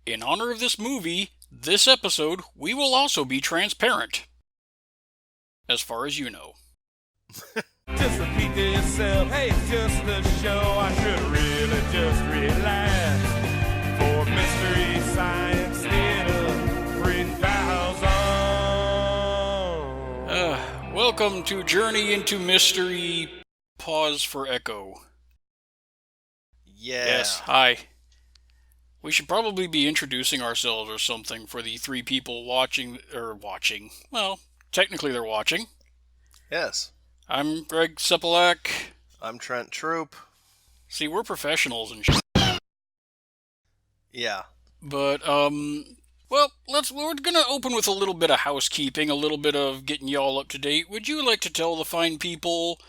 in honor of this movie, this episode, we will also be transparent. As far as you know. Just repeat to yourself, hey, it's just a show. I should really just relax. For mystery science theater, 3000. Welcome to Journey into Mystery. Pause for echo. Yeah. Yes, hi. We should probably be introducing ourselves or something for the three people watching. Well, technically they're watching. Yes. I'm Greg Sepelak. I'm Trent Troop. See, we're professionals and shit. Yeah. But, well, we're gonna open with a little bit of housekeeping, a little bit of getting y'all up to date. Would you like to tell the fine people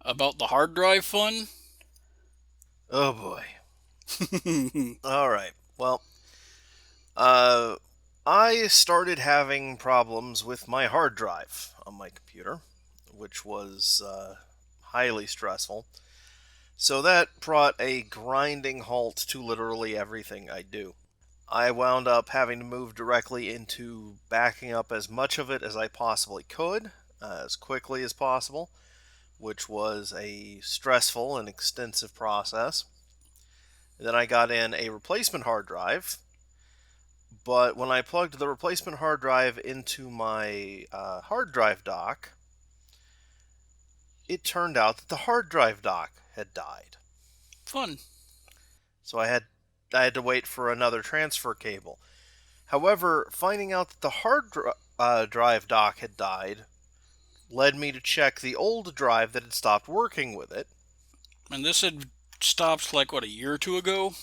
about the hard drive fun? Oh boy. All right. Well, I started having problems with my hard drive on my computer, which was highly stressful. So that brought a grinding halt to literally everything I do. I wound up having to move directly into backing up as much of it as I possibly could, as quickly as possible, which was a stressful and extensive process. Then I got in a replacement hard drive, but when I plugged the replacement hard drive into my hard drive dock, it turned out that the hard drive dock had died. Fun. So I had to wait for another transfer cable. However, finding out that the hard drive dock had died led me to check the old drive that had stopped working with it. And this had stopped like, what, a year or two ago?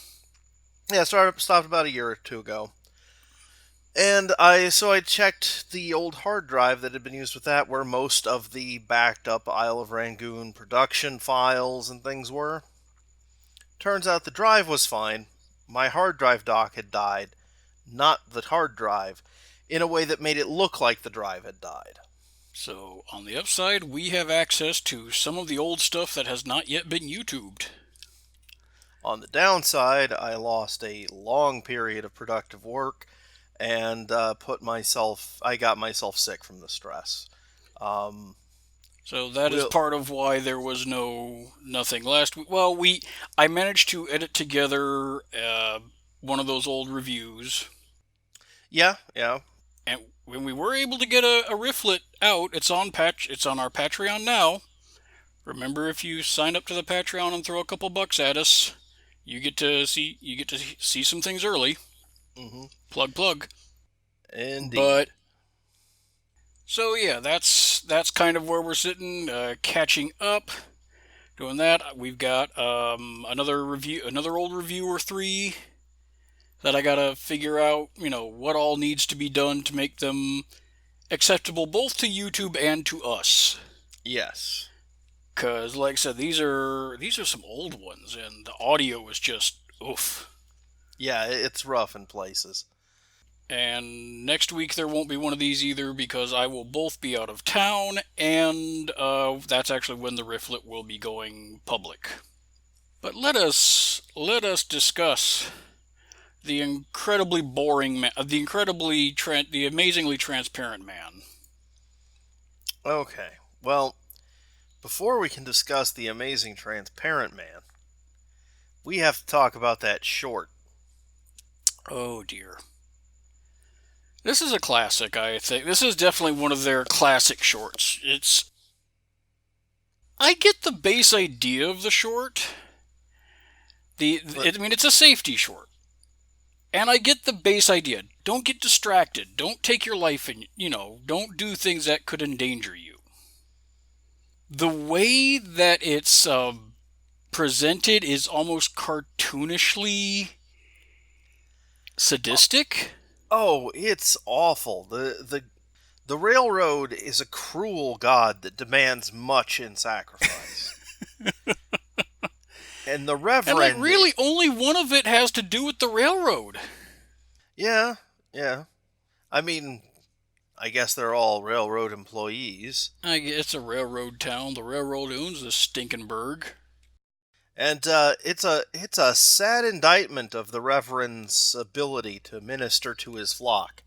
Yeah, stopped about a year or two ago. And so I checked the old hard drive that had been used with that, where most of the backed up Isle of Rangoon production files and things were. Turns out the drive was fine. My hard drive dock had died, not the hard drive, in a way that made it look like the drive had died. So, on the upside, we have access to some of the old stuff that has not yet been YouTubed. On the downside, I lost a long period of productive work, and I got myself sick from the stress. So that is part of why there was nothing last week. Well, I managed to edit together one of those old reviews. Yeah. And when we were able to get a rifflet out, it's on our Patreon now. Remember, if you sign up to the Patreon and throw a couple bucks at us, you get to see some things early. Mm-hmm. Plug. Indeed. But so yeah, that's kind of where we're sitting, catching up, doing that. We've got another old review or three that I gotta figure out, what all needs to be done to make them acceptable both to YouTube and to us. Yes. Cause like I said, these are some old ones, and the audio is just oof. Yeah, it's rough in places. And next week there won't be one of these either, because I will both be out of town, and that's actually when the rifflet will be going public. But let us discuss the incredibly boring man, the amazingly transparent man. Okay, well, before we can discuss the amazing transparent man, we have to talk about that short. Oh dear. This is a classic, I think. This is definitely one of their classic shorts. I get the base idea of the short. It's a safety short. And I get the base idea. Don't get distracted. Don't take your life and, don't do things that could endanger you. The way that it's presented is almost cartoonishly sadistic. Oh, it's awful. The railroad is a cruel god that demands much in sacrifice. And the Reverend... And really only one of it has to do with the railroad. Yeah. I mean, I guess they're all railroad employees. It's a railroad town. The railroad owns this stinking burg. And it's a sad indictment of the Reverend's ability to minister to his flock,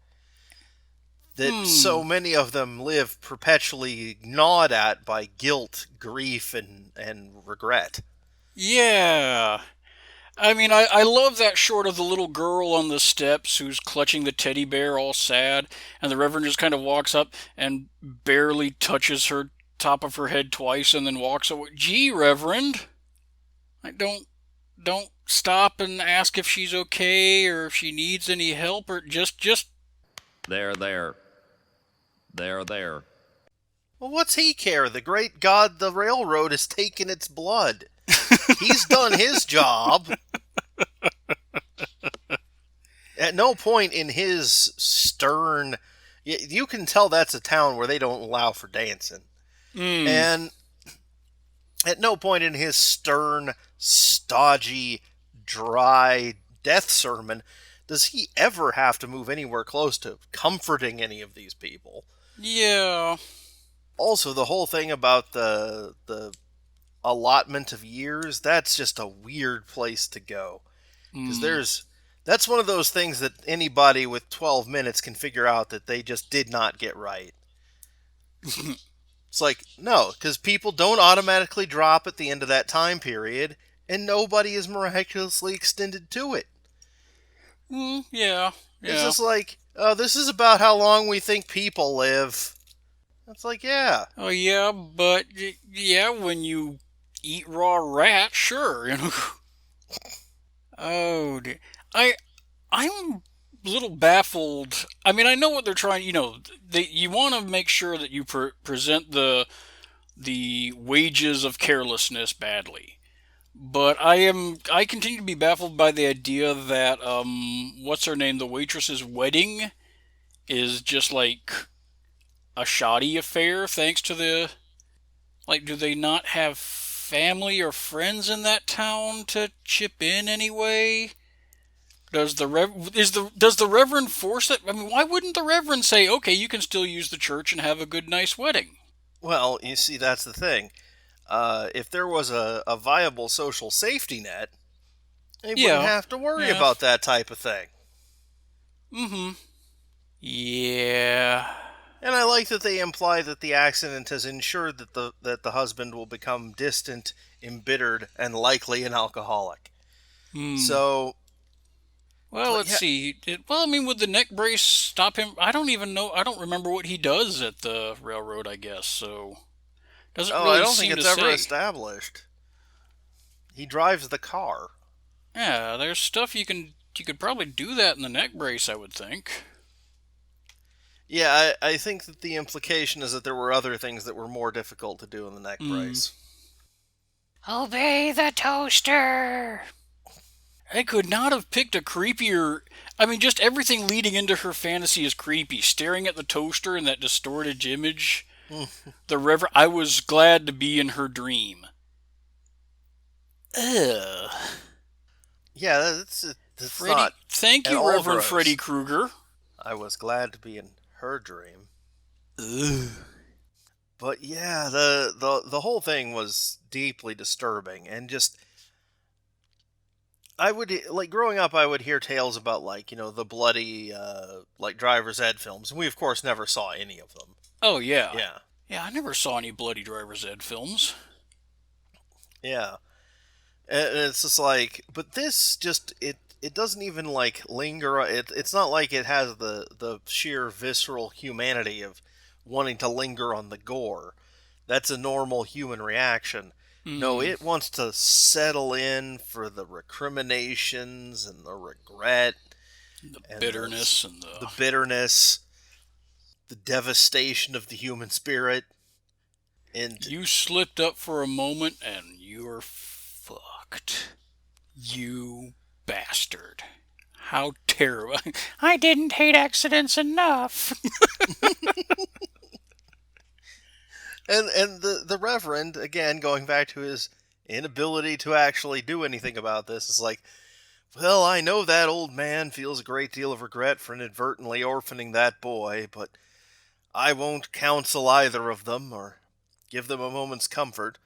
that Hmm. so many of them live perpetually gnawed at by guilt, grief, and regret. Yeah. I mean, I love that short of the little girl on the steps who's clutching the teddy bear all sad, and the Reverend just kind of walks up and barely touches her top of her head twice and then walks away. Gee, Reverend, I don't stop and ask if she's okay or if she needs any help or just There, there. There, there. Well, what's he care? The great god, the railroad, has taken its blood. He's done his job. At no point in his stern, you can tell that's a town where they don't allow for dancing. mm, And at no point in his stern, stodgy, dry death sermon does he ever have to move anywhere close to comforting any of these people. yeah. Also, the whole thing about the allotment of years, that's just a weird place to go. Because Mm. that's one of those things that anybody with 12 minutes can figure out that they just did not get right. It's like, no, because people don't automatically drop at the end of that time period, and nobody is miraculously extended to it. Yeah, It's yeah. just like, oh, this is about how long we think people live. It's like, yeah. Oh yeah, but yeah, when you eat raw rat, sure, you know. Oh, I'm a little baffled. I mean, I know what they're trying. You want to make sure that you present the wages of carelessness badly. But I continue to be baffled by the idea that what's her name, the waitress's wedding is just like a shoddy affair thanks to the do they not have family or friends in that town to chip in anyway? Does the Reverend force it? I mean, why wouldn't the Reverend say, "Okay, you can still use the church and have a good, nice wedding"? Well, you see, that's the thing. If there was a viable social safety net, they wouldn't Yeah, have to worry yeah, about that type of thing. mm-hmm, yeah, And I like that they imply that the accident has ensured that the husband will become distant, embittered, and likely an alcoholic. hmm. So, Well, but let's yeah, see. Well, I mean, would the neck brace stop him? I don't even know. I don't remember what he does at the railroad. I guess so. Doesn't oh, I really don't think seem to it's ever say. established. He drives the car. Yeah, there's stuff you could probably do that in the neck brace. I would think. Yeah, I think that the implication is that there were other things that were more difficult to do in the neck Hmm. brace. Obey the toaster. I could not have picked a creepier. I mean, just everything leading into her fantasy is creepy. Staring at the toaster in that distorted image. The Reverend. I was glad to be in her dream. Ugh. Yeah, that's not Freddy. Thank at you, all Reverend Freddy gross. Krueger. I was glad to be in her dream. Ugh. But yeah, the whole thing was deeply disturbing, and just I would like growing up. I would hear tales about the bloody like driver's ed films, and we of course never saw any of them. Oh, yeah. Yeah, Yeah, I never saw any Bloody Driver's Ed films. yeah, and it's just like, but this just it doesn't even like linger. It's not like it has the sheer visceral humanity of wanting to linger on the gore. That's a normal human reaction. No, Hmm. it wants to settle in for the recriminations and the regret The and bitterness and the the. bitterness, the devastation of the human spirit. And You slipped up for a moment and you're fucked. You bastard. How terrible. I didn't hate accidents enough. the reverend, again, going back to his inability to actually do anything about this, is like, well, I know that old man feels a great deal of regret for inadvertently orphaning that boy, but I won't counsel either of them or give them a moment's comfort.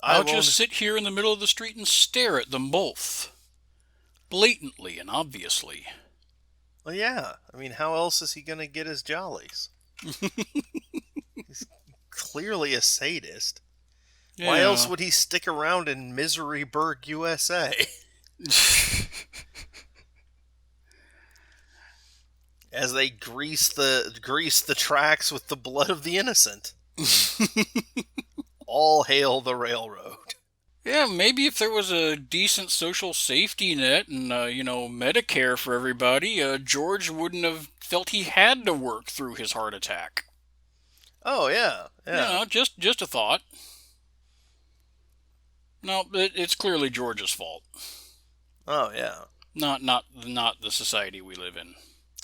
I I'll just won't. sit here in the middle of the street and stare at them both, blatantly and obviously. Well, yeah. I mean, how else is he going to get his jollies? He's clearly a sadist. Why else Yeah. would he stick around in Miseryburg, USA? As they grease the tracks with the blood of the innocent. All hail the railroad. Yeah, maybe if there was a decent social safety net and, Medicare for everybody, George wouldn't have felt he had to work through his heart attack. Oh yeah, yeah. Just a thought. No, it's clearly George's fault, Oh yeah. not the society we live in.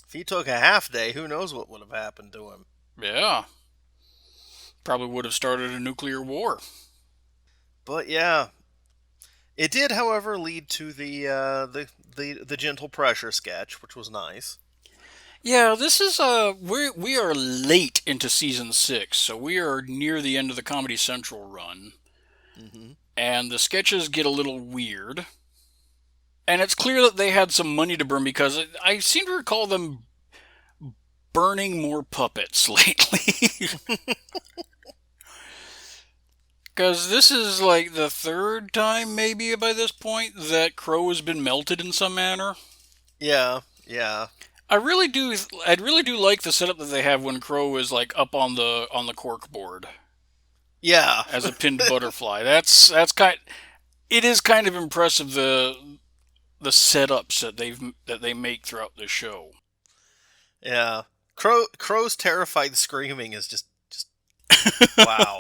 If he took a half day, who knows what would have happened to him? Yeah, probably would have started a nuclear war. But yeah, it did, however, lead to the gentle pressure sketch, which was nice. Yeah, this is we are late into season 6, so we are near the end of the Comedy Central run, Hmm. and the sketches get a little weird. And it's clear that they had some money to burn because I seem to recall them burning more puppets lately. Because this is like the third time, maybe by this point, that Crow has been melted in some manner. Yeah, yeah, I really do. I really do like the setup that they have when Crow is like up on the cork board yeah, as a pinned butterfly. That's kind. It is kind of impressive the setups that they make throughout the show. yeah. Crow's terrified screaming is just wow.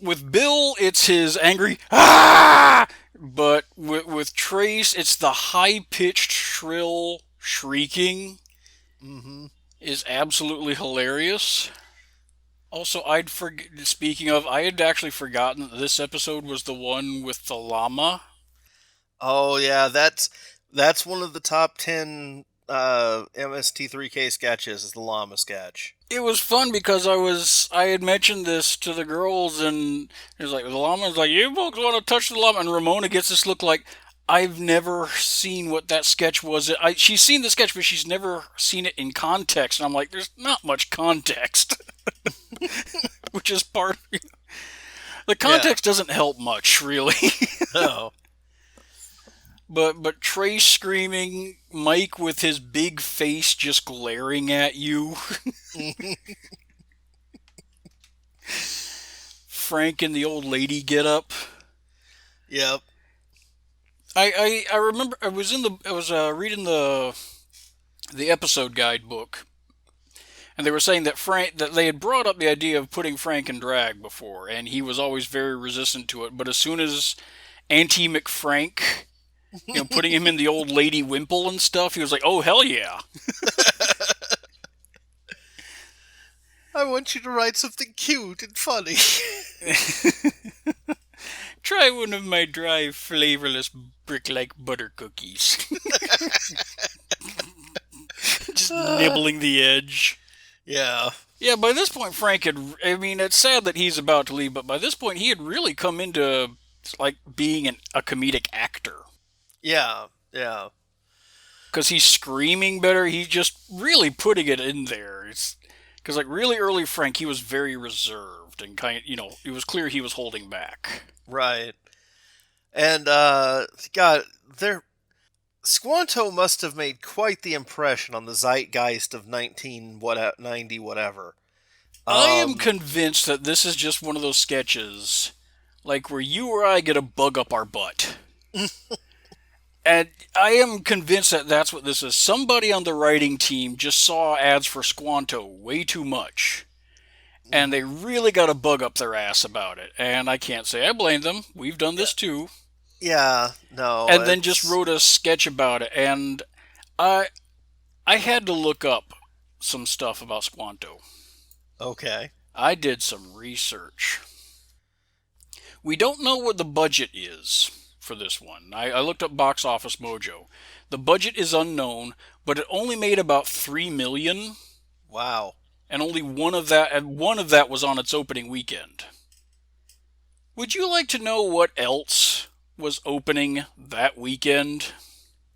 With Bill, it's his angry ah, but with Trace, it's the high pitched shrill shrieking Hmm. is absolutely hilarious. Also, speaking of, I had actually forgotten that this episode was the one with the llama. Oh yeah, that's one of the top 10 MST3K sketches. Is the llama sketch? It was fun because I had mentioned this to the girls and it was like the llama's like, you folks want to touch the llama, and Ramona gets this look like, I've never seen what that sketch was. She's seen the sketch, but she's never seen it in context. And I'm like, there's not much context, which is part. The Yeah. context doesn't help much, really. Oh. But Trace screaming, Mike with his big face just glaring at you, Frank and the old lady get up. Yep. I remember I was reading the episode guidebook, and they were saying that they had brought up the idea of putting Frank in drag before, and he was always very resistant to it. But as soon as Auntie McFrank, putting him in the old lady wimple and stuff, he was like, "Oh hell yeah!" I want you to write something cute and funny. Try one of my dry, flavorless brick-like butter cookies. Just nibbling the edge. Yeah. Yeah, by this point, Frank had. I mean, it's sad that he's about to leave, but by this point, he had really come into like being a comedic actor Yeah. Yeah. because he's screaming better. He's just really putting it in there. It's because like really early Frank, he was very reserved and it was clear he was holding back. Right. And God, there Squanto must have made quite the impression on the zeitgeist of 1990 whatever. I am Um convinced that this is just one of those sketches, like where you or I get a bug up our butt. And I am convinced that that's what this is. Somebody on the writing team just saw ads for Squanto way too much. And they really got a bug up their ass about it. And I can't say I blame them. We've done yeah, this too. yeah, no, And then just it's wrote a sketch about it. And I I had to look up some stuff about Squanto. okay. I did some research. We don't know what the budget is for this one. I looked up Box Office Mojo. The budget is unknown, but it only made about 3 million, Wow. and only one of that was on its opening weekend. Would you like to know what else was opening that weekend?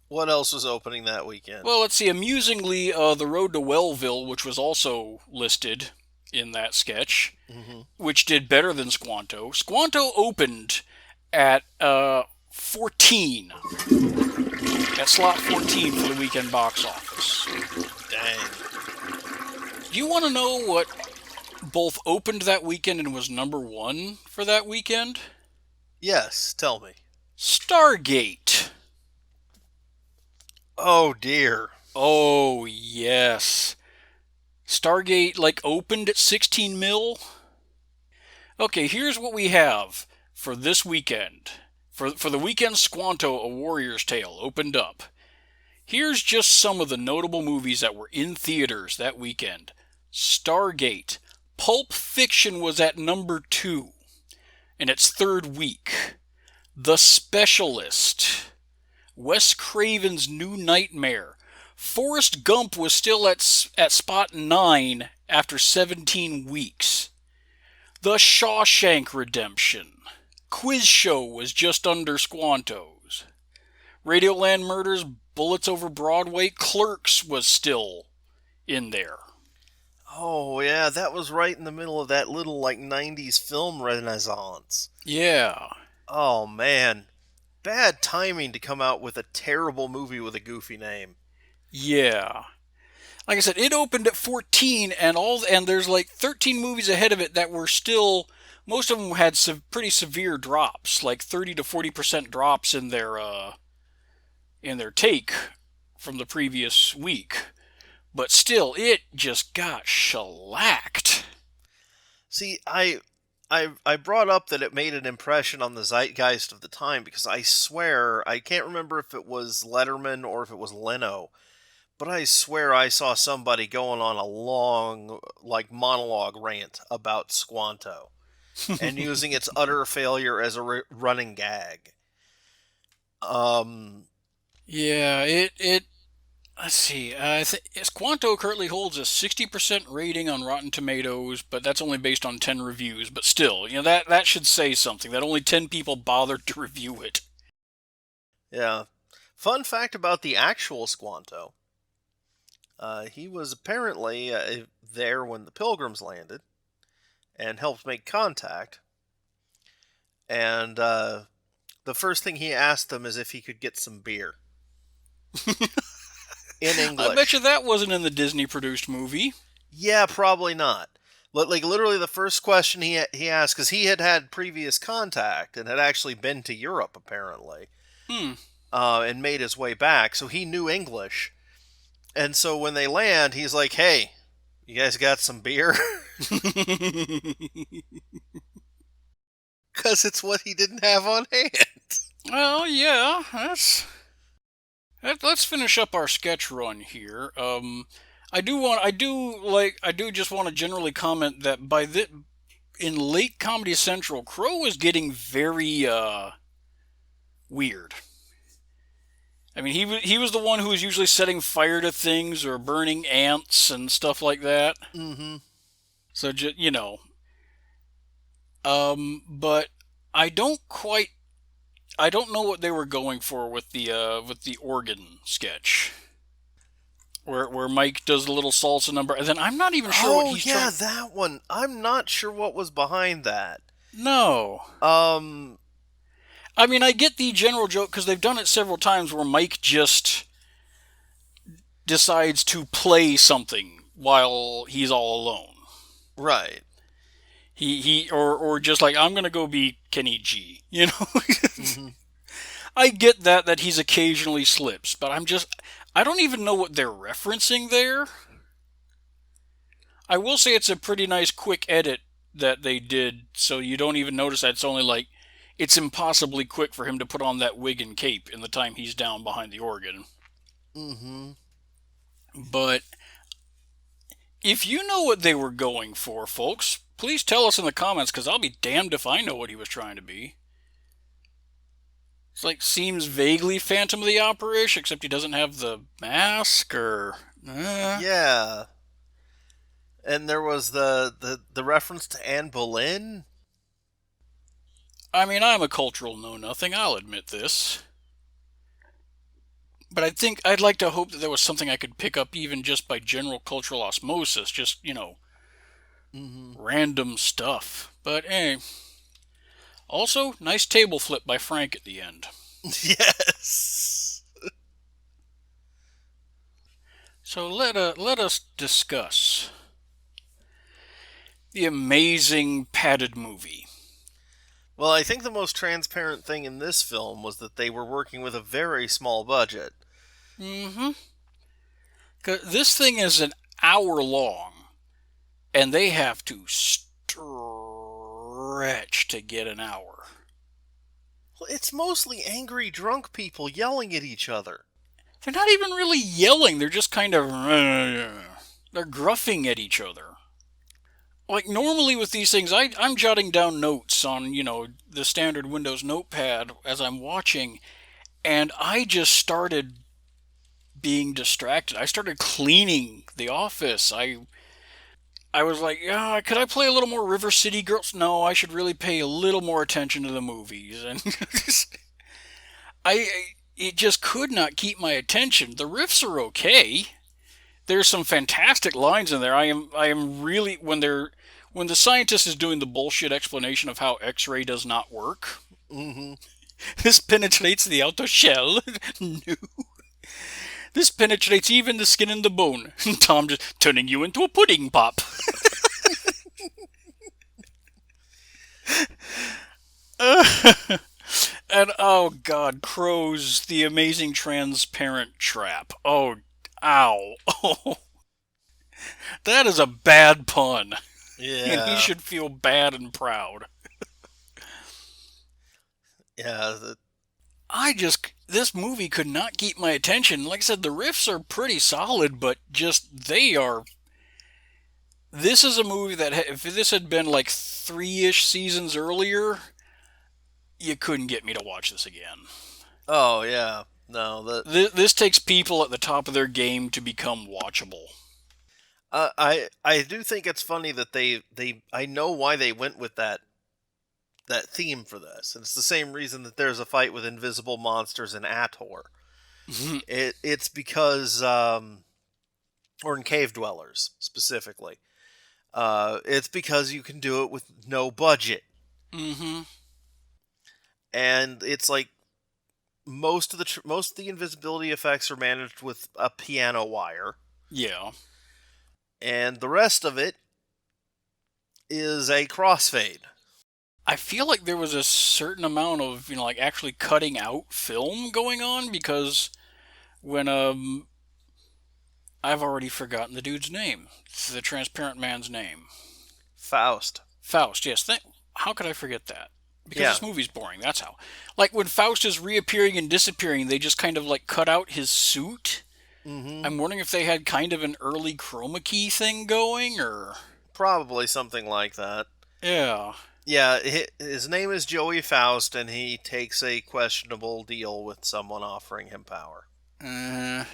What else was opening that weekend? Well, let's see. Amusingly, The Road to Wellville, which was also listed in that sketch, Hmm. which did better than Squanto. Squanto opened at 14, at slot 14 for the weekend box office. Dang. Do you want to know what both opened that weekend and was number one for that weekend? Yes, tell me. Stargate. Oh dear. Oh, yes. Stargate, like, opened at 16 mil? Okay, here's what we have for this weekend. For the weekend Squanto, A Warrior's Tale opened up. Here's just some of the notable movies that were in theaters that weekend. Stargate. Pulp Fiction was at number 2 in its third week. The Specialist. Wes Craven's New Nightmare. Forrest Gump was still at spot 9 after 17 weeks. The Shawshank Redemption. Quiz Show was just under Squanto's. Radioland Murders, Bullets Over Broadway, Clerks was still in there. Oh yeah, that was right in the middle of that little like 90s film renaissance. Yeah. Oh man. Bad timing to come out with a terrible movie with a goofy name. Yeah. Like I said, it opened at 14 and there's like 13 movies ahead of it that were still, most of them had pretty severe drops, like 30 to 40% drops in their take from the previous week. But still, it just got shellacked. See, I brought up that it made an impression on the zeitgeist of the time because I swear I can't remember if it was Letterman or if it was Leno, but I swear I saw somebody going on a long like monologue rant about Squanto and using its utter failure as a running gag. Um, Yeah, it let's see. Squanto currently holds a 60% rating on Rotten Tomatoes, but that's only based on 10 reviews. But still, that should say something. That only 10 people bothered to review it. yeah. Fun fact about the actual Squanto. He was apparently there when the Pilgrims landed and helped make contact. And the first thing he asked them is if he could get some beer in I bet you English. that wasn't in the Disney-produced movie. Yeah, probably not. Like literally, the first question he asked, because he had previous contact and had actually been to Europe apparently, Hmm. and made his way back, so he knew English. And so when they land, he's like, "Hey, you guys got some beer?" Because it's what he didn't have on hand. Well, yeah. Let's finish up our sketch run here. I do just want to generally comment that in late Comedy Central, Crow is getting very weird. I mean, he was the one who was usually setting fire to things or burning ants and stuff like that. Mm-hmm. So but I I don't know what they were going for with the organ sketch. Where Mike does the little salsa number, and then I'm not even sure what Oh he's yeah, trying. that one. I'm not sure what was behind that. No, Um, I mean I get the general joke because they've done it several times where Mike just decides to play something while he's all alone. right. Or just like I'm gonna go be Kenny G. Mm-hmm. I get that he's occasionally slips, but I don't even know what they're referencing there. I will say it's a pretty nice quick edit that they did, so you don't even notice that it's only like it's impossibly quick for him to put on that wig and cape in the time he's down behind the organ. Mm-hmm. But if you know what they were going for, folks, please tell us in the comments because I'll be damned if I know what he was trying to be. It's like seems vaguely Phantom of the Opera-ish, except he doesn't have the mask or. Yeah. And there was the reference to Anne Boleyn. I mean, I'm a cultural know-nothing, I'll admit this. But I'd like to hope that there was something I could pick up even just by general cultural osmosis, just, Hmm. random stuff. But hey, also, nice table flip by Frank at the end. Yes. So let us discuss the amazing padded movie. Well, I think the most transparent thing in this film was that they were working with a very small budget. Mm-hmm. 'Cause this thing is an hour long, and they have to stretch to get an hour. Well, it's mostly angry drunk people yelling at each other. They're not even really yelling. They're just kind of they're gruffing at each other. Like normally with these things, I'm jotting down notes on the standard Windows Notepad as I'm watching, and I just started being distracted. I started cleaning the office. I was like, yeah, could I play a little more River City Girls? No, I should really pay a little more attention to the movies. And I it just could not keep my attention. The riffs are okay. There's some fantastic lines in there. I am really when the scientist is doing the bullshit explanation of how X-ray does not work. Hmm. This penetrates the outer shell. No. This penetrates even the skin and the bone. Tom just turning you into a pudding pop. And oh god, Crow's The Amazing Transparent Trap. Oh, ow. Oh, that is a bad pun. And he Yeah. should feel bad and proud. Yeah. This movie could not keep my attention. Like I said, the riffs are pretty solid, but they are. This is a movie that, if this had been like 3-ish seasons earlier, you couldn't get me to watch this again. Oh, yeah. No, that This takes people at the top of their game to become watchable. I do think it's funny that they I know why they went with that theme for this. And it's the same reason that there's a fight with invisible monsters in Ator. It's because or in cave dwellers specifically. It's because you can do it with no budget. Mm-hmm. And it's like most of the invisibility effects are managed with a piano wire, Yeah. and the rest of it is a crossfade. I feel like there was a certain amount of, like actually cutting out film going on because when I've already forgotten the dude's name. It's the transparent man's name. Faust. Faust, yes. How could I forget that? Because Yeah. this movie's boring, that's how. Like when Faust is reappearing and disappearing, they just kind of like cut out his suit. Mm-hmm. I'm wondering if they had kind of an early chroma key thing going, or. Probably something like that. Yeah. Yeah, his name is Joey Faust, and he takes a questionable deal with someone offering him power. Uh,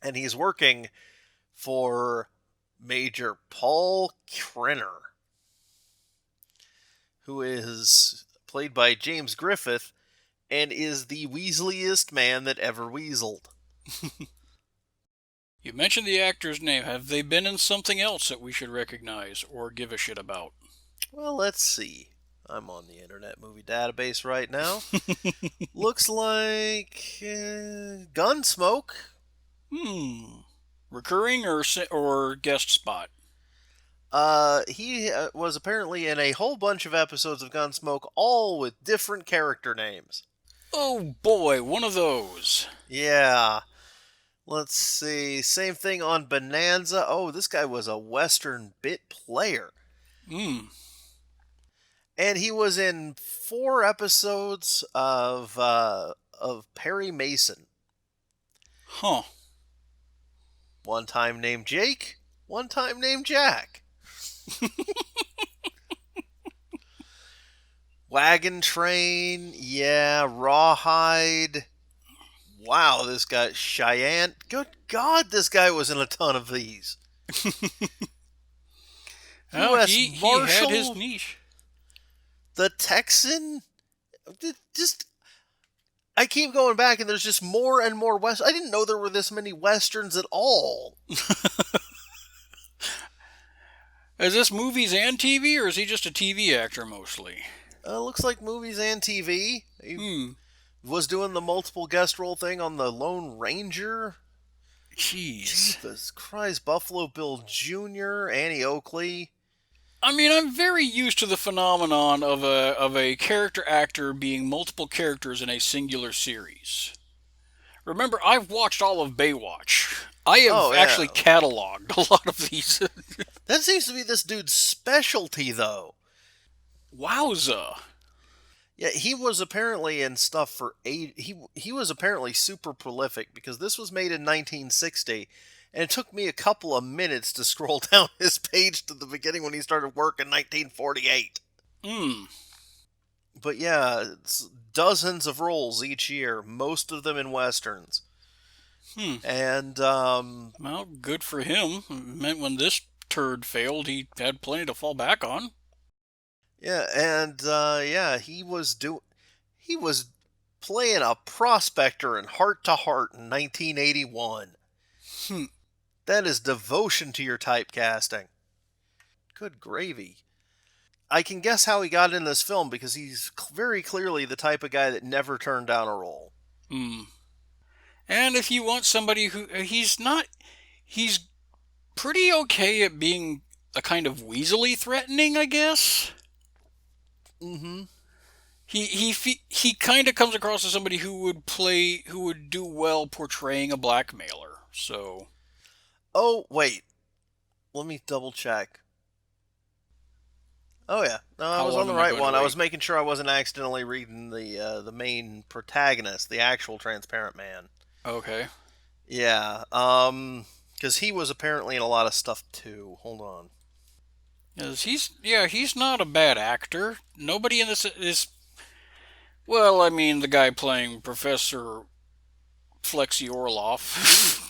And he's working for Major Paul Krenner, who is played by James Griffith and is the weaseliest man that ever weaseled. you mentioned the actor's name. Have they been in something else that we should recognize or give a shit about? Well, let's see. I'm on the Internet Movie Database right now. Looks like Gunsmoke. Recurring or guest spot? He was apparently in a whole bunch of episodes of Gunsmoke, all with different character names. Oh boy, one of those. Yeah. Let's see. Same thing on Bonanza. Oh, this guy was a Western bit player. And he was in 4 episodes of Perry Mason. Huh. One time named Jake, one time named Jack. Wagon Train, yeah, Rawhide. Wow, this guy, Cheyenne. Good God, this guy was in a ton of these. Well, U.S. he Marshal. had his niche. The Texan, just I keep going back, and there's just more and more west. I didn't know there were this many westerns at all. Is this movies and TV, or is he just a TV actor mostly? Looks like movies and TV. He Hmm. was doing the multiple guest role thing on the Lone Ranger. Jeez. Jesus Christ, Buffalo Bill Jr., Annie Oakley. I mean, I'm very used to the phenomenon of a character actor being multiple characters in a singular series. Remember, I've watched all of Baywatch. I have Oh, yeah. actually cataloged a lot of these. That seems to be this dude's specialty, though. Wowza. Yeah, he was apparently in stuff for eight. He was apparently super prolific because this was made in 1960, and it took me a couple of minutes to scroll down his page to the beginning when he started work in 1948. Hmm. But yeah, it's dozens of roles each year, most of them in westerns. And Well, good for him. It meant when this turd failed, he had plenty to fall back on. yeah, and yeah, he was playing a prospector in Heart to Heart in 1981. Hmm. That is devotion to your typecasting. Good gravy. I can guess how he got in this film because he's very clearly the type of guy that never turned down a role. Hmm. And if you want somebody who he's pretty okay at being a kind of weaselly threatening, I guess. Mm-hmm. He kind of comes across as somebody who would do well portraying a blackmailer. So, Oh, wait. Let me double check. Oh yeah, no, I How was long on the am I right going to one. I wait? was making sure I wasn't accidentally reading the main protagonist, the actual transparent man. okay. Yeah, because he was apparently in a lot of stuff too. Hold on. 'Cause he's not a bad actor. Nobody in this is, well, I mean, the guy playing Professor Flexi Orloff.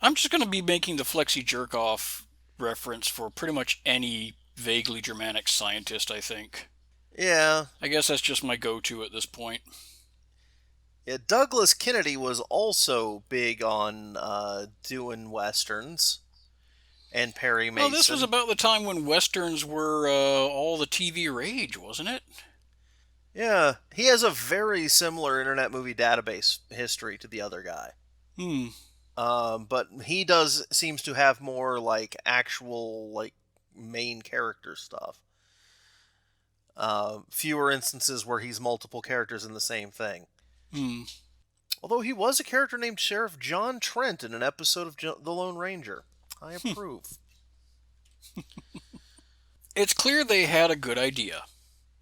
I'm just going to be making the Flexi Jerkoff reference for pretty much any vaguely Germanic scientist, I think. Yeah, I guess that's just my go-to at this point. yeah. Douglas Kennedy was also big on doing westerns, and Perry Mason. Well, this was about the time when westerns were all the TV rage, wasn't it? Yeah, he has a very similar Internet Movie Database history to the other guy. Hmm. But he seems to have more like actual like main character stuff. Fewer instances where he's multiple characters in the same thing. Hmm. Although he was a character named Sheriff John Trent in an episode of The Lone Ranger. I approve. It's clear they had a good idea.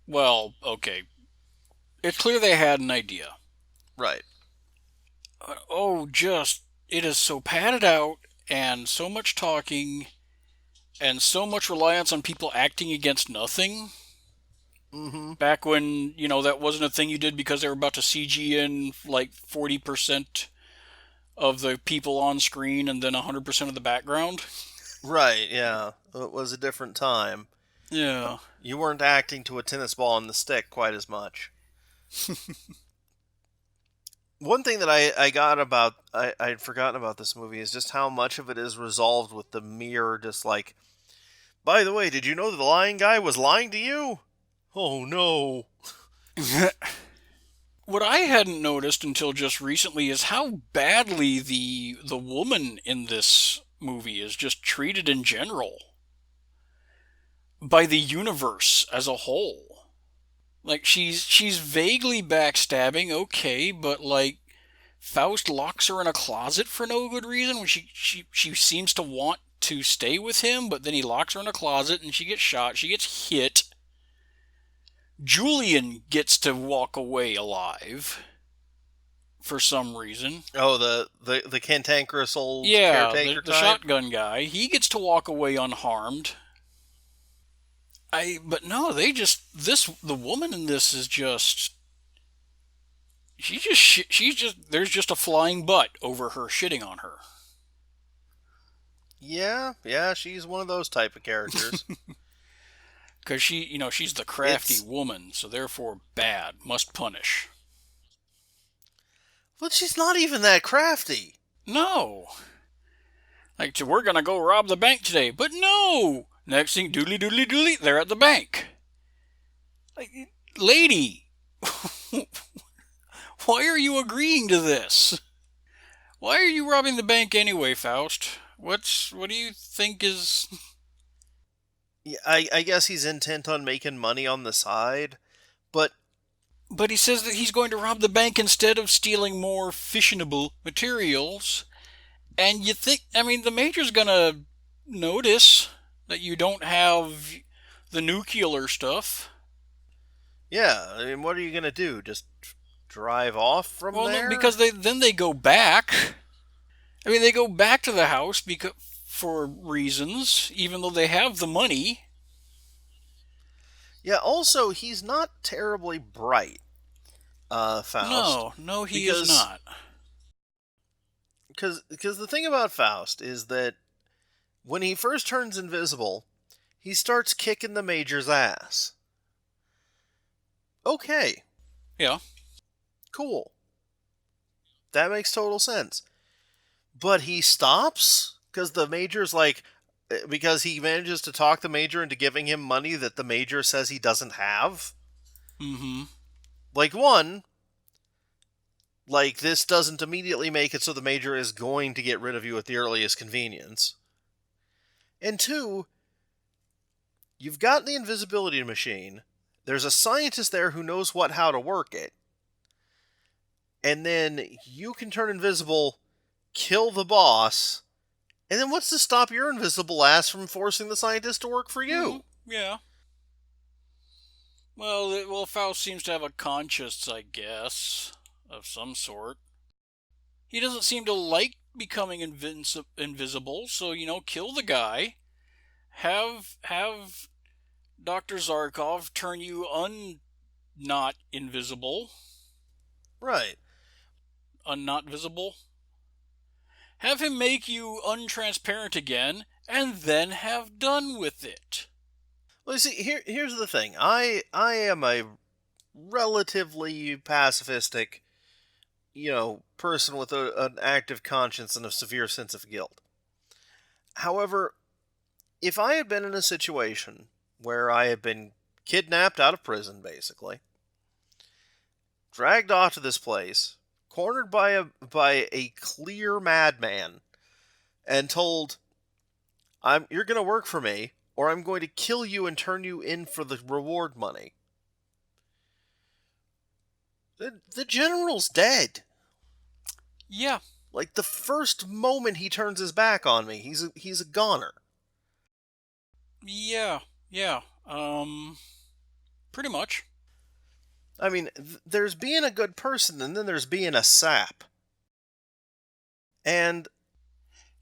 Well, okay. It's clear they had an idea. Right. It is so padded out, and so much talking, and so much reliance on people acting against nothing. Mm-hmm. Back when, that wasn't a thing you did because they were about to CG in like 40% of the people on screen and then 100% of the background. Right, yeah. It was a different time. Yeah. You weren't acting to a tennis ball on the stick quite as much. One thing that I'd forgotten about this movie is just how much of it is resolved with the mere just like, by the way, did you know that the lying guy was lying to you? Oh no. What I hadn't noticed until just recently is how badly the woman in this movie is just treated in general by the universe as a whole. Like she's vaguely backstabbing, okay, but like Faust locks her in a closet for no good reason when she seems to want to stay with him, but then he locks her in a closet and she gets shot, she gets hit. Julian gets to walk away alive for some reason. Oh, the cantankerous old Yeah, caretaker the type? shotgun guy. He gets to walk away unharmed. But no, the woman in this is just, there's just a flying butt over her shitting on her. Yeah, she's one of those type of characters. Because she's the crafty It's woman, so therefore bad, must punish. but she's not even that crafty. No. Like, so we're gonna go rob the bank today, but no! Next thing, doodly doodly doodly, they're at the bank. Like, lady, why are you agreeing to this? Why are you robbing the bank anyway, Faust? What do you think is... Yeah, I guess he's intent on making money on the side, but But he says that he's going to rob the bank instead of stealing more fissionable materials. And you think, I mean, the major's gonna notice that you don't have the nuclear stuff. yeah, I mean, what are you gonna do? Just drive off from Well, no, there? because they go back. I mean, they go back to the house because for reasons, even though they have the money. Yeah. Also, he's not terribly bright, Faust, No, no, he is because not. because the thing about Faust is that when he first turns invisible, he starts kicking the Major's ass. Okay, Yeah. cool. That makes total sense. But he stops because the Major's like, because he manages to talk the Major into giving him money that the Major says he doesn't have. Mm-hmm. Like, one, like, this doesn't immediately make it so the Major is going to get rid of you at the earliest convenience. And two, you've got the invisibility machine. There's a scientist there who knows how to work it. And then you can turn invisible, kill the boss, and then what's to stop your invisible ass from forcing the scientist to work for you? Yeah. Well, Faust seems to have a conscience, I guess, of some sort. He doesn't seem to like becoming invisible, so kill the guy. Have Dr. Zarkov turn you not invisible, Right. not visible. Have him make you untransparent again, and then have done with it. Well, you see, here's the thing. I am a relatively pacifistic, person with an active conscience and a severe sense of guilt. However, if I had been in a situation where I had been kidnapped out of prison, basically, dragged off to this place, cornered by a clear madman, and told, you're going to work for me, or I'm going to kill you and turn you in for the reward money. The general's dead. Yeah. Like, the first moment he turns his back on me, he's a goner. Yeah. Pretty much. I mean, there's being a good person, and then there's being a sap. And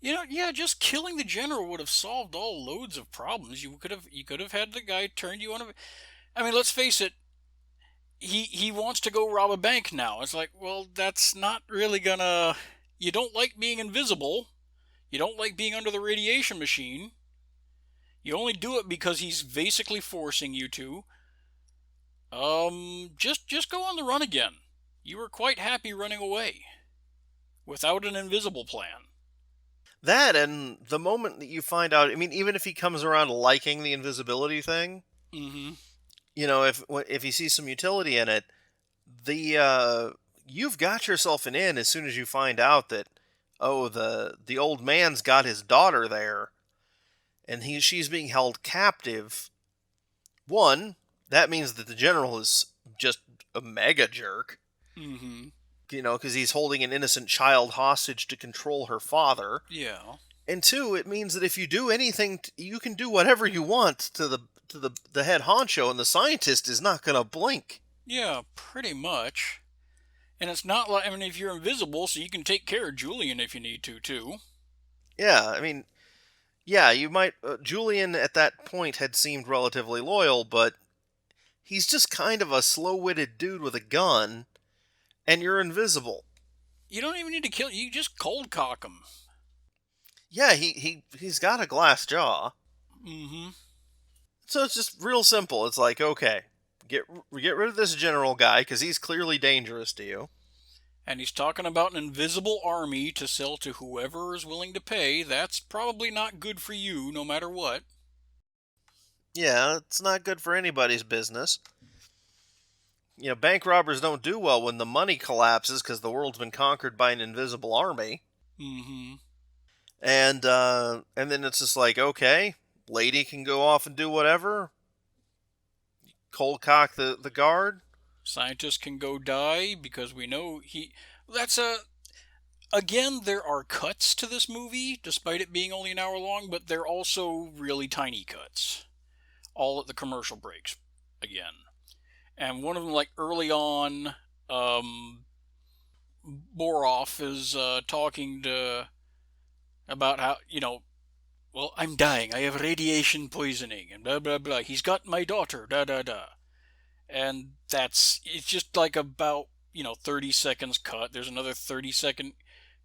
Yeah, just killing the general would have solved all loads of problems. You could have had the guy turn you on. I mean, let's face it. He wants to go rob a bank now. It's like, well, that's not really gonna. You don't like being invisible. You don't like being under the radiation machine. You only do it because he's basically forcing you to. Just go on the run again. You were quite happy running away without an invisible plan. that, and the moment that you find out, I mean, even if he comes around liking the invisibility thing, Mm-hmm. if he sees some utility in it, you've got yourself an in as soon as you find out that, oh, the old man's got his daughter there, and she's being held captive. One, that means that the general is just a mega jerk, Mm-hmm. because he's holding an innocent child hostage to control her father. Yeah. And two, it means that if you do anything, you can do whatever you want to the head honcho, and the scientist is not going to blink. Yeah, pretty much. And it's not like, I mean, if you're invisible, so you can take care of Julian if you need to, too. Yeah, I mean, yeah, you might. Julian at that point had seemed relatively loyal, but he's just kind of a slow-witted dude with a gun, and you're invisible. You don't even need to kill, you just cold cock him. Yeah, he's got a glass jaw. Mm-hmm. So it's just real simple. It's like, okay, get rid of this general guy because he's clearly dangerous to you. And he's talking about an invisible army to sell to whoever is willing to pay. That's probably not good for you, no matter what. Yeah, it's not good for anybody's business. Bank robbers don't do well when the money collapses because the world's been conquered by an invisible army. Mm-hmm. And then it's just like, okay, lady can go off and do whatever. Cold cock the guard. Scientists can go die because we know he. That's a. Again, there are cuts to this movie, despite it being only an hour long, but they're also really tiny cuts. All at the commercial breaks, again. And one of them, like early on, Boroff is talking about how, well, I'm dying, I have radiation poisoning, and blah, blah, blah. He's got my daughter, da, da, da. And it's just like about, 30 seconds cut. There's another 30-second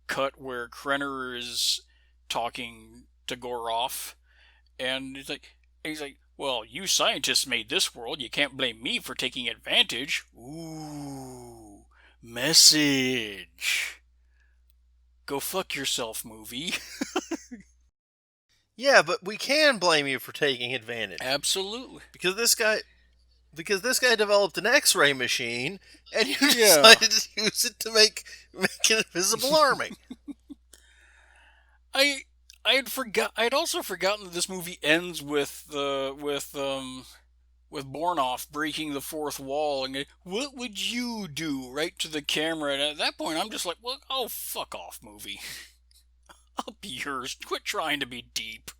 cut where Krenner is talking to Goroff, and he's like, well, you scientists made this world. You can't blame me for taking advantage. Ooh, message. Go fuck yourself, movie. Yeah, but we can blame you for taking advantage Absolutely. because this guy developed an X-ray machine, and you Yeah. decided to use it to make an invisible army. I'd also forgotten that this movie ends with Bornoff breaking the fourth wall and going, what would you do, right to the camera. And at that point I'm just like, well, oh, fuck off, movie. I'll be yours. Quit trying to be deep.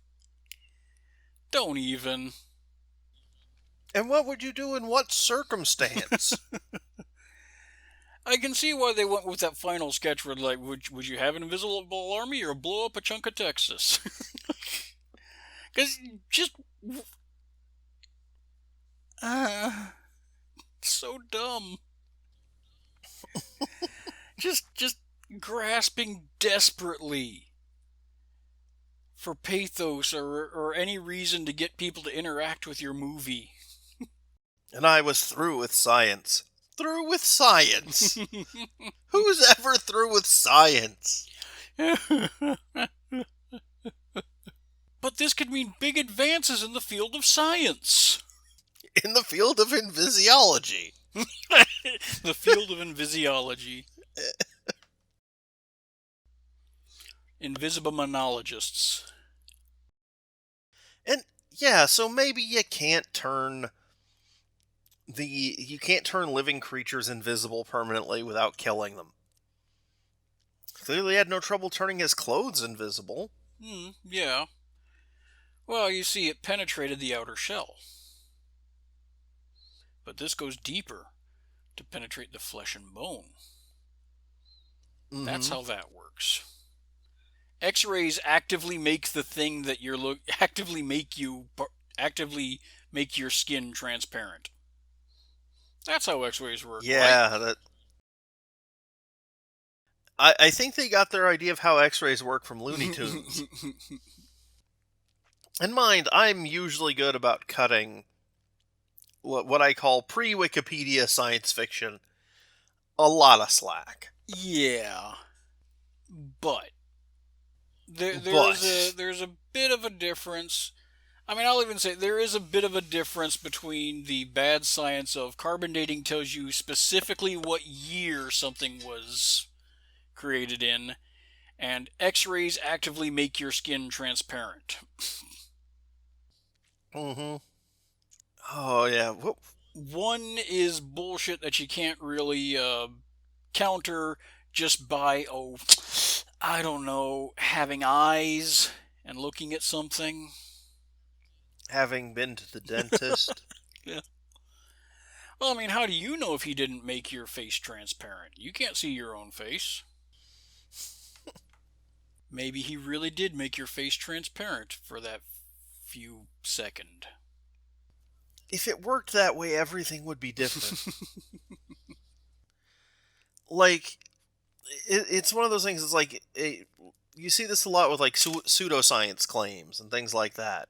Don't even. And what would you do in what circumstance? I can see why they went with that final sketch where, like, would you have an invisible army or blow up a chunk of Texas? Because just... so dumb. just grasping desperately for pathos or any reason to get people to interact with your movie. And I was through with science. Through with science? Who's ever through with science? But this could mean big advances in the field of science. In the field of invisiology. The field of invisiology. Invisibimanologists. And yeah, so maybe you can't turn living creatures invisible permanently without killing them. Clearly had no trouble turning his clothes invisible. Yeah. Well, you see, it penetrated the outer shell. But this goes deeper to penetrate the flesh and bone. Mm-hmm. That's how that works. X-rays actively make the thing that actively make your skin transparent. That's how X-rays work. Yeah, right? I think they got their idea of how X-rays work from Looney Tunes. And mind, I'm usually good about cutting what I call pre-Wikipedia science fiction a lot of slack. Yeah, but there's a bit of a difference. I mean, I'll even say there is a bit of a difference between the bad science of carbon dating tells you specifically what year something was created in, and X-rays actively make your skin transparent. Mm-hmm. Oh, yeah. One is bullshit that you can't really counter just by, I don't know, having eyes and looking at something. Having been to the dentist. Yeah. Well, I mean, how do you know if he didn't make your face transparent? You can't see your own face. Maybe he really did make your face transparent for that few second. If it worked that way, everything would be different. Like, it's one of those things. It's like you see this a lot with like pseudoscience claims and things like that.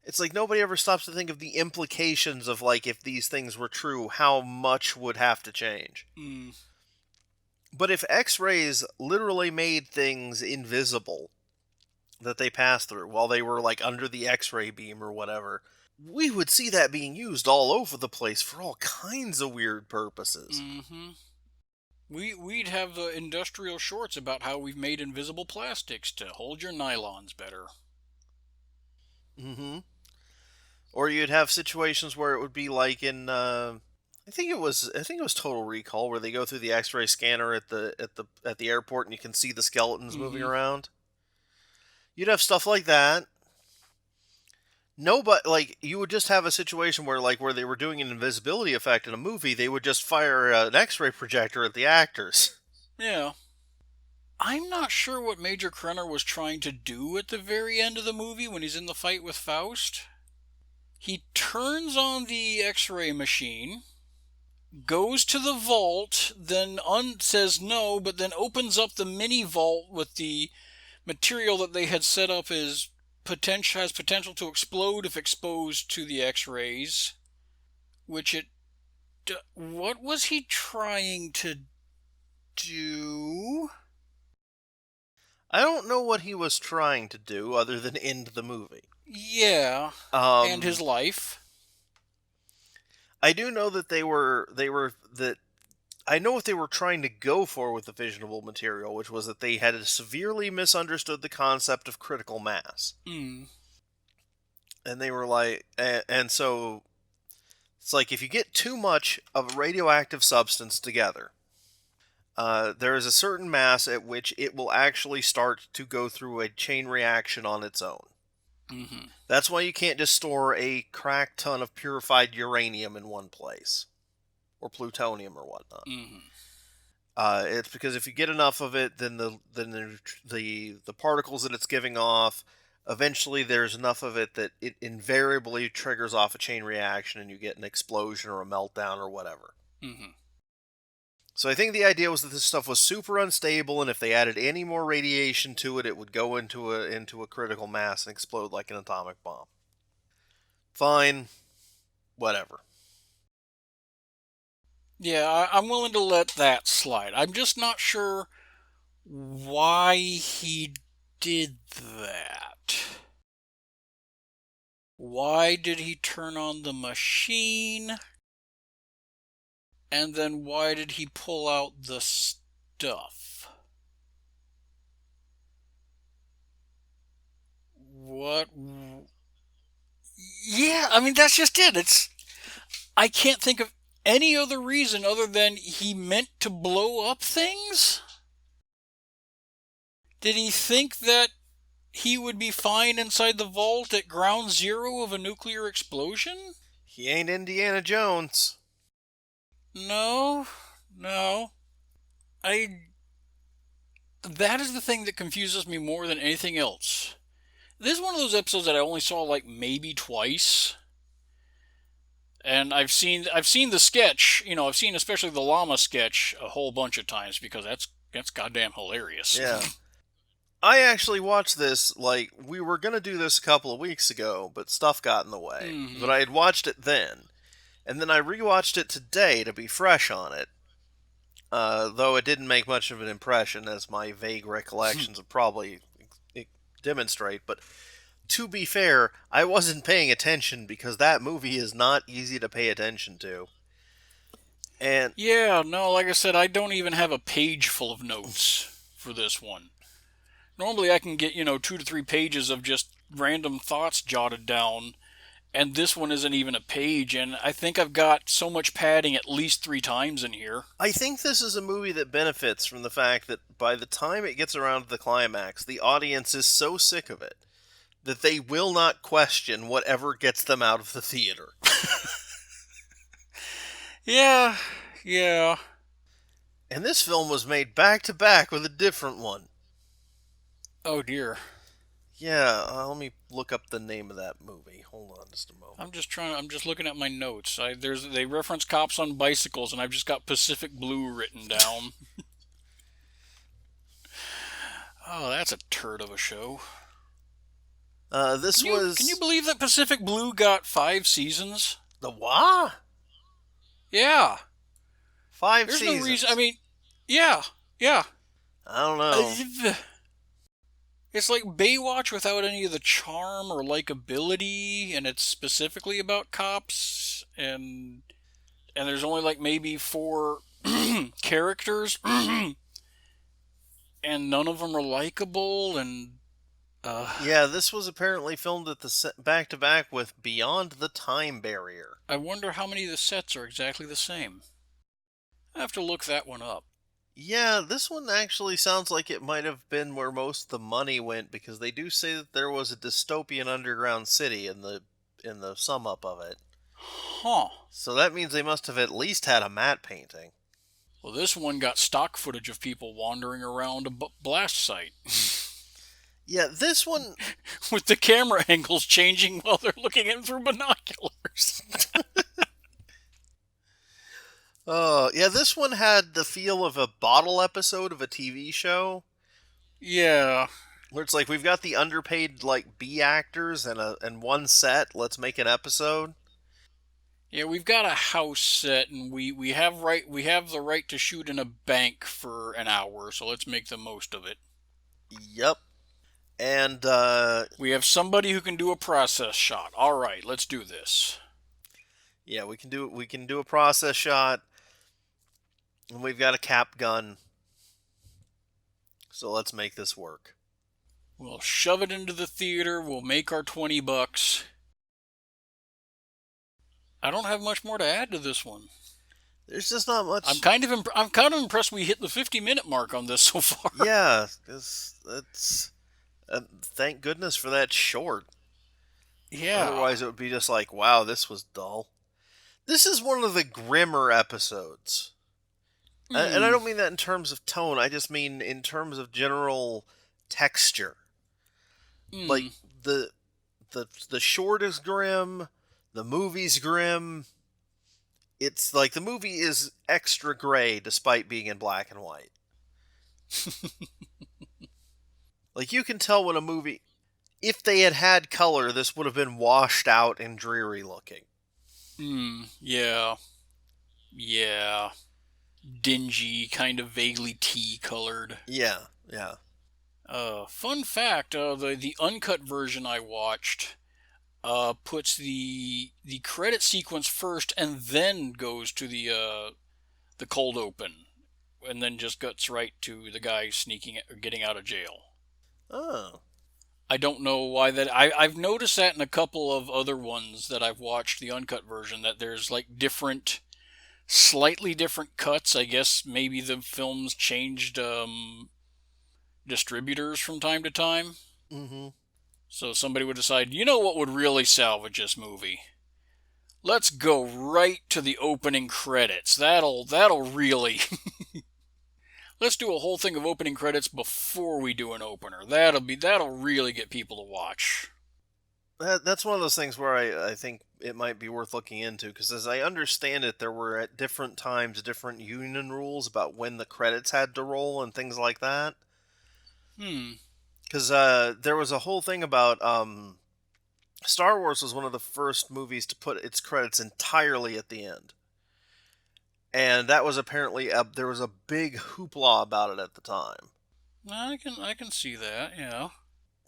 It's like nobody ever stops to think of the implications of, like, if these things were true, how much would have to change. Mm. But if X-rays literally made things invisible that they passed through while they were, like, under the X-ray beam or whatever, we would see that being used all over the place for all kinds of weird purposes. Mm-hmm. We'd have industrial shorts about how we've made invisible plastics to hold your nylons better. Hmm. Or you'd have situations where it would be like in I think it was Total Recall, where they go through the X-ray scanner at the airport and you can see the skeletons moving Mm-hmm. around. You'd have stuff like that. No, but like you would just have a situation where, like, where they were doing an invisibility effect in a movie, they would just fire an X-ray projector at the actors. Yeah. I'm not sure what Major Krenner was trying to do at the very end of the movie when he's in the fight with Faust. He turns on the X-ray machine, goes to the vault, then says no, but then opens up the mini vault with the material that they had set up as has potential to explode if exposed to the X-rays. Which it, what was he trying to do? I don't know what he was trying to do other than end the movie. Yeah, and his Um, life. I do know that they were that I know what they were trying to go for with the fissionable material, which was that they had severely misunderstood the concept of critical mass. Mm. And they were like, and so it's like if you get too much of a radioactive substance together, there is a certain mass at which it will actually start to go through a chain reaction on its own. Mm-hmm. That's why you can't just store a crack ton of purified uranium in one place, or plutonium or whatnot. Mm-hmm. It's because if you get enough of it, then the particles that it's giving off, eventually there's enough of it that it invariably triggers off a chain reaction, and you get an explosion or a meltdown or whatever. Mm-hmm. So I think the idea was that this stuff was super unstable, and if they added any more radiation to it, it would go into a critical mass and explode like an atomic bomb. Fine, whatever. Yeah, I'm willing to let that slide. I'm just not sure why he did that. Why did he turn on the machine? And then why did he pull out the stuff? What? Yeah, I mean, that's just it. I can't think of any other reason other than he meant to blow up things? Did he think that he would be fine inside the vault at ground zero of a nuclear explosion? He ain't Indiana Jones. No, no. I. That is the thing that confuses me more than anything else. This is one of those episodes that I only saw like maybe twice. And I've seen the sketch, I've seen especially the llama sketch a whole bunch of times because that's goddamn hilarious. Yeah. I actually watched this, like, we were going to do this a couple of weeks ago, but stuff got in the way. Mm-hmm. But I had watched it then. And then I rewatched it today to be fresh on it. Though it didn't make much of an impression, as my vague recollections would probably demonstrate. But to be fair, I wasn't paying attention because that movie is not easy to pay attention to. And Yeah, no, like I said, I don't even have a page full of notes for this one. Normally I can get, 2 to 3 pages of just random thoughts jotted down, and this one isn't even a page, and I think I've got so much padding at least 3 times in here. I think this is a movie that benefits from the fact that by the time it gets around to the climax, the audience is so sick of it that they will not question whatever gets them out of the theater. Yeah, yeah. And this film was made back to back with a different one. Oh dear. Yeah, let me look up the name of that movie. Hold on just a moment. I'm just looking at my notes. They reference cops on bicycles, and I've just got Pacific Blue written down. Oh, that's a turd of a show. This Can you was believe that Pacific Blue got 5 seasons? the what? Yeah. Five There's no reason. I seasons. mean, yeah, yeah. I don't know. It's like Baywatch without any of the charm or likability, and it's specifically about cops, and there's only like maybe four characters, and none of them are likable, and Yeah, this was apparently filmed at the back to back with Beyond the Time Barrier. I wonder how many of the sets are exactly the same. I have to look that one up. Yeah, this one actually sounds like it might have been where most of the money went because they do say that there was a dystopian underground city in the sum up of it. Huh. So that means they must have at least had a matte painting. Well, this one got stock footage of people wandering around a blast site Yeah, this one with the camera angles changing while they're looking in through binoculars. yeah, this one had the feel of a bottle episode of a TV show Yeah. where it's like we've got the underpaid like B actors and one set, let's make an episode. Yeah, we've got a house set, and we have the right to shoot in a bank for an hour, so let's make the most of it. Yep. And We have somebody who can do a process shot. All right, let's do this. yeah, we can do a process shot and we've got a cap gun. So let's make this work. We'll shove it into the theater. We'll make our $20. I don't have much more to add to this one. There's just not much. I'm kind of impressed we hit the 50-minute mark on this so far. Yeah, cuz that's thank goodness for that short. Yeah. Otherwise it would be just like, wow, this was dull. This is one of the grimmer episodes. And I don't mean that in terms of tone, I just mean in terms of general texture. Like the short is grim, the movie's grim. It's like the movie is extra gray despite being in black and white. Like you can tell when a movie, if they had had color, this would have been washed out and dreary looking. Yeah. Yeah. Dingy, kind of vaguely tea colored. Yeah, yeah. Fun fact: the uncut version I watched puts the credit sequence first, and then goes to the cold open, and then just gets right to the guy sneaking or getting out of jail. Oh. I don't know why that. I've noticed that in a couple of other ones that I've watched the uncut version that there's like slightly different cuts. I guess maybe the films changed distributors from time to time. Mm-hmm. So somebody would decide, you know what would really salvage this movie? Let's go right to the opening credits. That'll really. Let's do a whole thing of opening credits before we do an opener. That'll really get people to watch. That's one of those things where I think it might be worth looking into because as I understand it, there were at different times different union rules about when the credits had to roll and things like that. Because there was a whole thing about Star Wars was one of the first movies to put its credits entirely at the end, and that was apparently there was a big hoopla about it at the time. I can see that, yeah.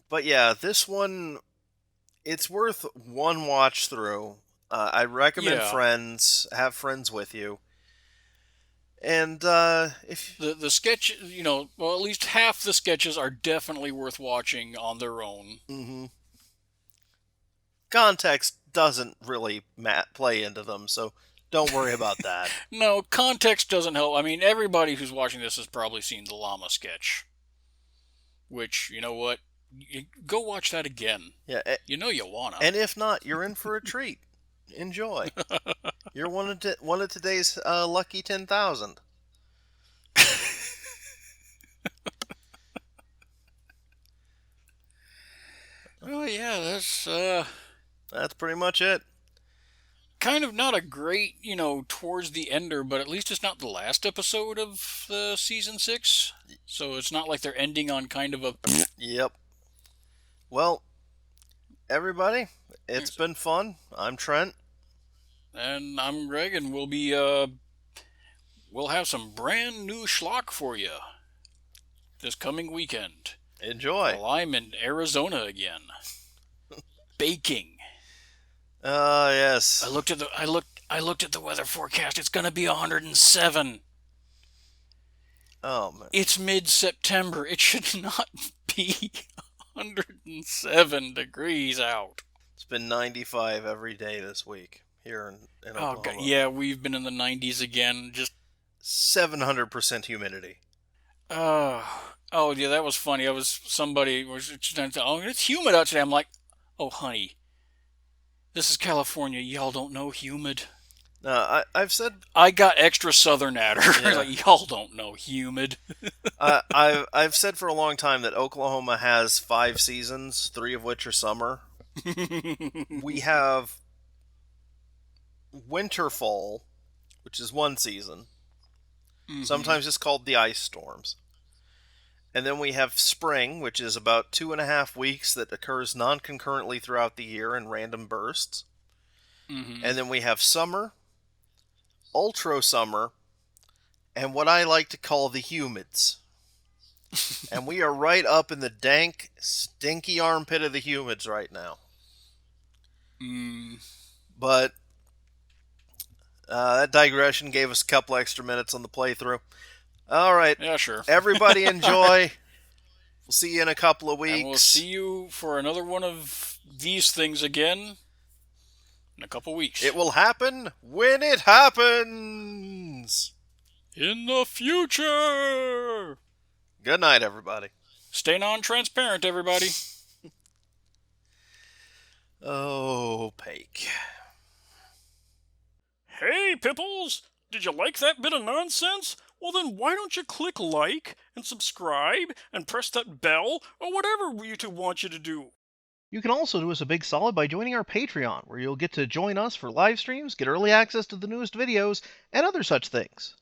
But yeah, this one, it's worth one watch through. I recommend have friends with you. And if the sketch, well, at least half the sketches are definitely worth watching on their own. Mm-hmm. Context doesn't really play into them, so don't worry about that. No, context doesn't help. I mean, everybody who's watching this has probably seen the llama sketch. Which, you know what? Go watch that again. Yeah, you wanna. And if not, you're in for a treat. Enjoy. You're one of today's lucky 10,000. Oh yeah, that's pretty much it. Kind of not a great, towards the ender, but at least it's not the last episode of season 6. So it's not like they're ending on kind of a. Yep. Well, everybody. It's been fun. I'm Trent. And I'm Greg, and we'll have some brand new schlock for you this coming weekend. Enjoy. Well, I'm in Arizona again, baking. Yes. I looked at the weather forecast. It's gonna be 107. Oh, man. It's mid-September. It should not be 107 degrees out. It's been 95 every day this week here in Oklahoma. God, yeah, we've been in the 90s again. Just 700% humidity. oh yeah, that was funny. Somebody was saying, "Oh, it's humid out today." I'm like, "Oh, honey, this is California. Y'all don't know humid." I've said I got extra southern at her. Yeah. Like, y'all don't know humid. I've said for a long time that Oklahoma has 5 seasons, 3 of which are summer. We have winter fall, which is one season. Mm-hmm. Sometimes it's called the ice storms. And then we have spring, which is about 2.5 weeks that occurs non-concurrently throughout the year in random bursts. Mm-hmm. And then we have summer, ultra summer, and what I like to call the humids. And we are right up in the dank, stinky armpit of the humids right now. But that digression gave us a couple extra minutes on the playthrough. All right. Yeah, sure. Everybody enjoy. We'll see you in a couple of weeks. And we'll see you for another one of these things again in a couple weeks. It will happen when it happens. In the future. Good night, everybody. Stay non-transparent, everybody. Oh, Pake. Hey, Pipples! Did you like that bit of nonsense? Well, then why don't you click like and subscribe and press that bell or whatever YouTube wants you to do? You can also do us a big solid by joining our Patreon, where you'll get to join us for live streams, get early access to the newest videos, and other such things.